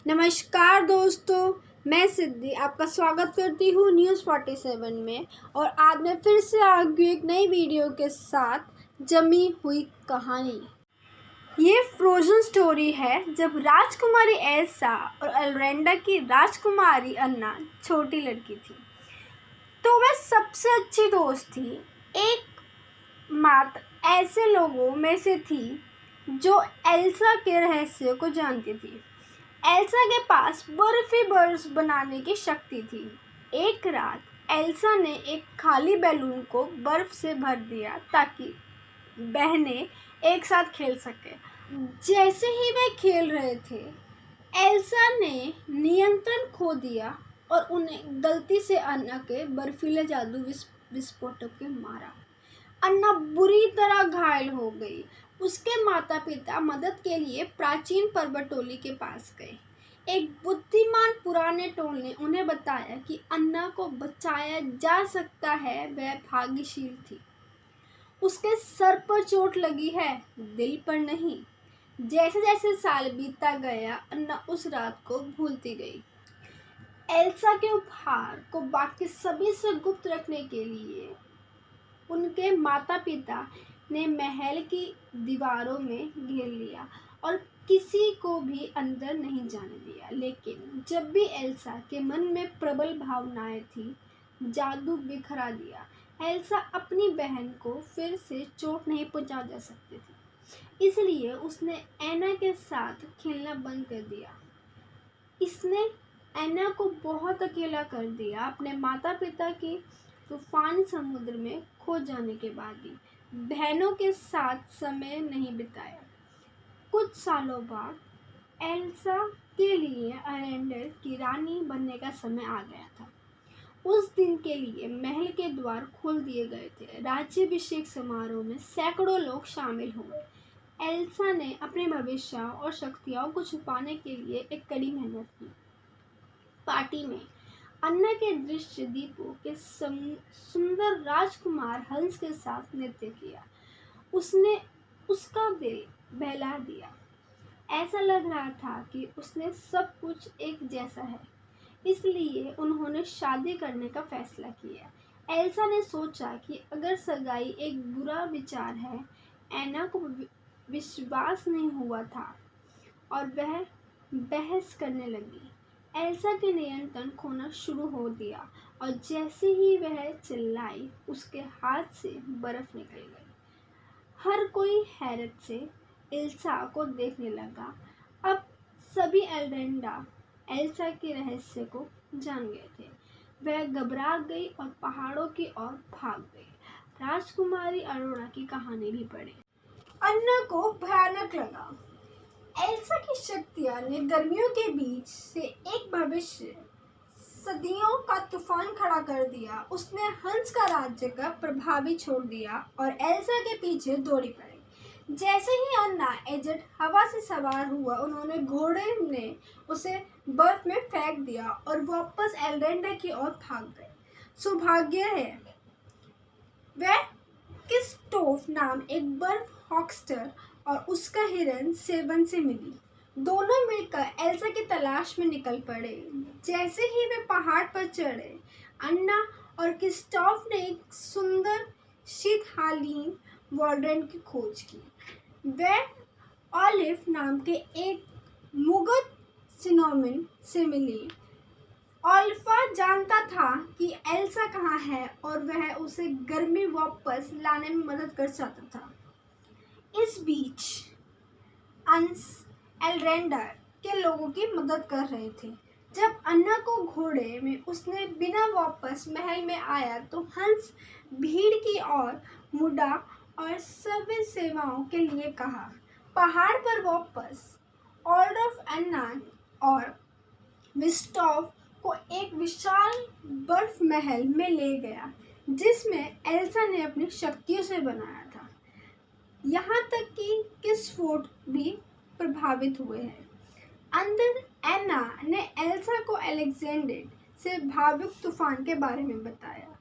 नमस्कार दोस्तों, मैं सिद्धि आपका स्वागत करती हूँ न्यूज़ 47 में। और आज मैं फिर से आ गई एक नई वीडियो के साथ जमी हुई कहानी। ये फ्रोजन स्टोरी है जब राजकुमारी एल्सा और एल्रेंडा की राजकुमारी अन्ना छोटी लड़की थी तो वह सबसे अच्छी दोस्त थी। एक मात्र ऐसे लोगों में से थी जो एल्सा के रहस्य को जानती थी। एल्सा के पास बर्फी बर्ड्स बनाने की शक्ति थी। एक रात एल्सा ने एक खाली बैलून को बर्फ से भर दिया ताकि बहनें एक साथ खेल सके। जैसे ही वे खेल रहे थे, एल्सा ने नियंत्रण खो दिया और उन्हें गलती से अन्ना के बर्फीले जादू विस्फोटक के मारा। अन्ना बुरी तरह घायल हो गई। उसके माता पिता मदद के लिए प्राचीन पर्वतोली के पास गए। एक बुद्धिमान पुराने टोल ने उन्हें बताया कि अन्ना को बचाया जा सकता है। वह भाग्यशील थी। उसके सर पर चोट लगी है, दिल पर नहीं। जैसे जैसे साल बीतता गया, अन्ना उस रात को भूलती गई। एल्सा के उपहार को बाकी सभी से गुप्त रखने के लिए उनके माता पिता ने महल की दीवारों में घेर लिया और किसी को भी अंदर नहीं जाने दिया। लेकिन जब भी एल्सा के मन में प्रबल भावनाएं थी, जादू बिखरा दिया। एल्सा अपनी बहन को फिर से चोट नहीं पहुंचा जा सकती थी, इसलिए उसने एना के साथ खेलना बंद कर दिया। इसने एना को बहुत अकेला कर दिया। अपने माता पिता के तूफान समुद्र में खो जाने के बाद भी बहनों के साथ समय नहीं बिताया। कुछ सालों बाद एल्सा के लिए अरेंडर की रानी बनने का समय आ गया था। उस दिन के लिए महल के द्वार खोल दिए गए थे। राज्याभिषेक समारोह में सैकड़ों लोग शामिल हुए। एल्सा ने अपने भविष्य और शक्तियों को छुपाने के लिए एक कड़ी मेहनत की। पार्टी में अन्ना के दृश्य दीपों के सुंदर राजकुमार हंस के साथ नृत्य किया। उसने उसका दिल बहला दिया। ऐसा लग रहा था कि उसने सब कुछ एक जैसा है। इसलिए उन्होंने शादी करने का फैसला किया। एल्सा ने सोचा कि अगर सगाई एक बुरा विचार है। एना को विश्वास नहीं हुआ था और वह बहस करने लगी। एल्सा के नियंत्रण खोना शुरू हो दिया और जैसे ही वह चिल्लाई, उसके हाथ से बर्फ निकल गई। हर कोई हैरत से एल्सा को देखने लगा। अब सभी एल्रेंडा एल्सा के रहस्य को जान गए थे। वह घबरा गई और पहाड़ों की ओर भाग गई। राजकुमारी अरोरा की कहानी भी पढ़े। अन्ना को भयानक लगा। एल्सा की शक्तियां ने गर्मियों के बीच से एक भविष्य सदियों का तूफान खड़ा कर दिया। उसने हंस का राज्य का प्रभावी छोड़ दिया और एल्सा के पीछे दौड़ी पड़ी। जैसे ही अन्ना एजेंट हवा से सवार हुआ, उन्होंने घोड़े ने उसे बर्फ में फेंक दिया और वापस एल्रेंडा की ओर भाग गए। सौभाग्य है वह किस्टोफ नाम एक बर्फ हॉकस्टर और उसका हिरन सेवन से मिली। दोनों मिलकर एल्सा की तलाश में निकल पड़े। जैसे ही वे पहाड़ पर चढ़े, अन्ना और किस्टोफ ने एक सुंदर शीतकालीन वॉर्डन की खोज की। वह ऑलिव नाम के एक मुगट सिनोमिन से मिली। ऑल्फा जानता था कि एल्सा कहाँ है और वह उसे गर्मी वापस लाने में मदद कर सकता था। इस बीच अंस एल्रेंडा के लोगों की मदद कर रहे थे। जब अन्ना को घोड़े में उसने बिना वापस महल में आया तो हंस भीड़ की ओर मुड़ा और सभी सेवाओं के लिए कहा। पहाड़ पर वापस ऑल्फ अन्ना और विस्टॉफ को एक विशाल बर्फ महल में ले गया, जिसमें एल्सा ने अपनी शक्तियों से बनाया था। यहाँ तक कि किस्फोट भी प्रभावित हुए हैं। अंदर एना ने एल्सा को अलेक्जेंडर से भावुक तूफान के बारे में बताया।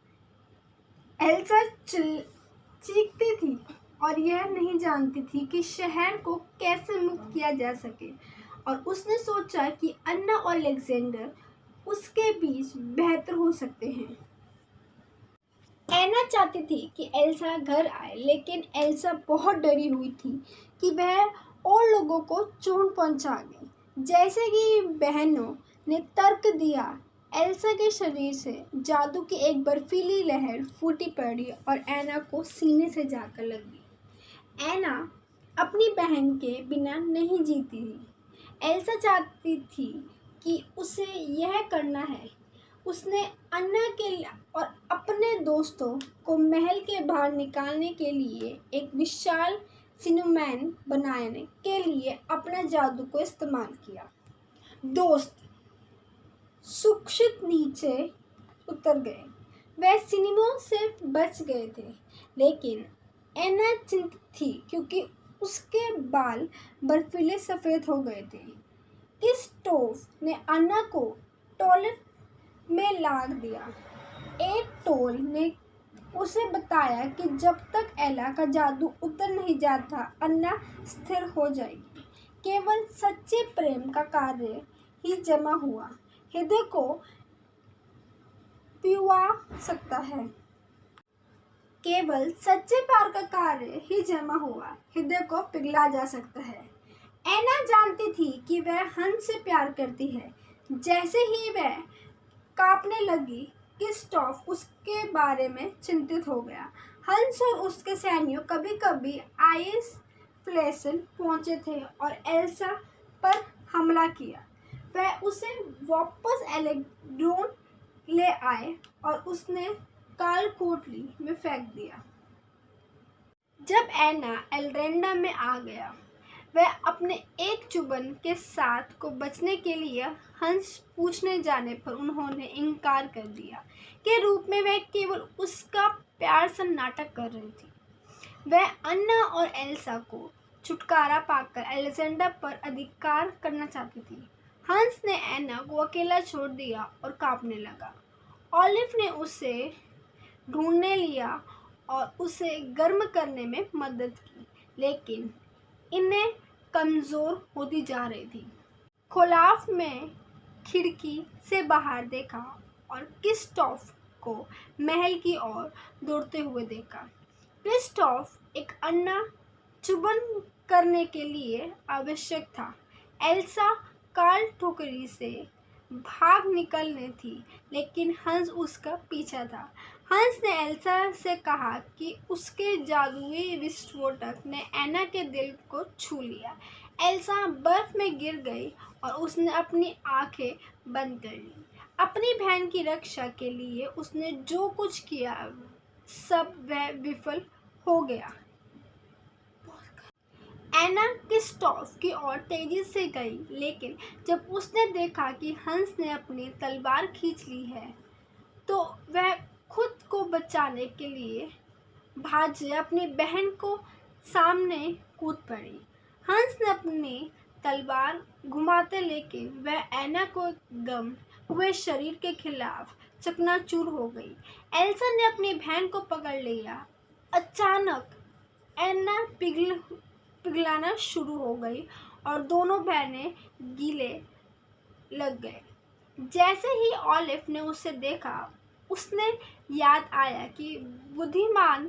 एल्सा चीखती थी और यह नहीं जानती थी कि शहर को कैसे मुक्त किया जा सके। और उसने सोचा कि अन्ना और अलेक्जेंडर उसके बीच बेहतर हो सकते हैं। एना चाहती थी कि एल्सा घर आए, लेकिन एल्सा बहुत डरी हुई थी कि वह और लोगों को चोट पहुंचा गई। जैसे कि बहनों ने तर्क दिया, एल्सा के शरीर से जादू की एक बर्फीली लहर फूटी पड़ी और एना को सीने से जाकर लगी। एना अपनी बहन के बिना नहीं जीती थी। एल्सा चाहती थी कि उसे यह करना है। उसने अन्ना के और अपने दोस्तों को महल के बाहर निकालने के लिए एक विशाल स्नोमैन बनाने के लिए अपना जादू को इस्तेमाल किया। दोस्त सुरक्षित नीचे उतर गए। वह सिनेमा से बच गए थे, लेकिन एना चिंतित थी क्योंकि उसके बाल बर्फीले सफ़ेद हो गए थे। क्रिस्टोफ ने अन्ना को टॉयलेट में लाद दिया। एक टोल ने उसे बताया कि जब तक एला का जादू उतर नहीं जाता, अन्ना स्थिर हो जाएगी। केवल सच्चे प्रेम का कार्य ही जमा हुआ हृदय को पिघला सकता है। केवल सच्चे प्यार का कार्य ही जमा हुआ हृदय को पिघला जा सकता है। एना जानती थी कि वह हंस से प्यार करती है। जैसे ही वह कांपने लगी, क्रिस्टोफ उसके बारे में चिंतित हो गया। हंस और उसके सैनिक कभी कभी आइस फ्लेसन पहुंचे थे और एल्सा पर हमला किया। वह उसे वापस एलेग्रोन ले आए और उसने काल कोठरी में फेंक दिया। जब एना एल्रेंडा में आ गया, वह अपने एक चुबन के साथ को बचने के लिए हंस पूछने जाने पर उन्होंने इनकार कर दिया के रूप में वह केवल उसका प्यार सा नाटक कर रही थी। वह अन्ना और एल्सा को छुटकारा पाकर अलेक्जेंडर पर अधिकार करना चाहती थी। हंस ने एना को अकेला छोड़ दिया और कांपने लगा। ऑलिव ने उसे ढूंढने लिया और उसे गर्म करने में मदद की, लेकिन इन्हें कमज़ोर होती जा रही थी। खोलाफ में खिड़की से बाहर देखा और क्रिस्टोफ को महल की ओर दौड़ते हुए देखा। क्रिस्टोफ एक अन्ना चुबन करने के लिए आवश्यक था। एल्सा काल ठोकरी से भाग निकलने थी, लेकिन हंस उसका पीछा था। हंस ने एल्सा से कहा कि उसके जादुई विस्फोटक ने एना के दिल को छू लिया। एल्सा बर्फ में गिर गई और उसने अपनी आंखें बंद कर ली। अपनी बहन की रक्षा के लिए उसने जो कुछ किया, सब वह विफल हो गया। एना क्रिस्टोफ की ओर तेजी से गई, लेकिन जब उसने देखा कि हंस ने अपनी तलवार खींच ली है, तो वह खुद को बचाने के लिए भागे अपनी बहन को सामने कूद पड़ी। हंस ने अपनी तलवार घुमाते, लेकिन वह एना को गम हुए शरीर के खिलाफ चकनाचूर हो गई। एल्सा ने अपनी बहन को पकड़ लिया। अचानक एना पिघलाना शुरू हो गई और दोनों बहनें गीले लग गए। जैसे ही ऑलिव ने उसे देखा, उसने याद आया कि बुद्धिमान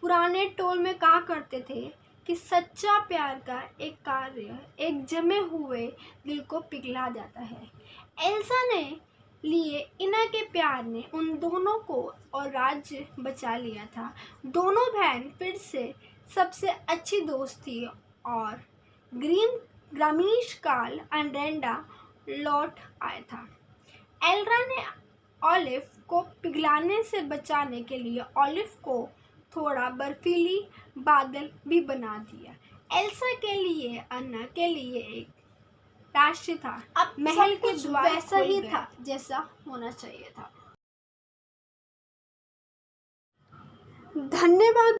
पुराने टोल में कहा करते थे कि सच्चा प्यार का एक कार्य एक जमे हुए दिल को पिघला जाता है। एल्सा ने लिए इना के प्यार ने उन दोनों को और राज्य बचा लिया था। दोनों बहन फिर से सबसे अच्छी दोस्त थी और ग्रामीण काल एल्रेंडा लौट आया था। एल्रा ने ऑलिव को पिघलाने से बचाने के लिए ऑलिव को थोड़ा बर्फीली बादल भी बना दिया। एल्सा के लिए अन्ना के लिए एक राष्ट्र था। अब महल के द्वार वैसा ही था जैसा होना चाहिए था। धन्यवाद।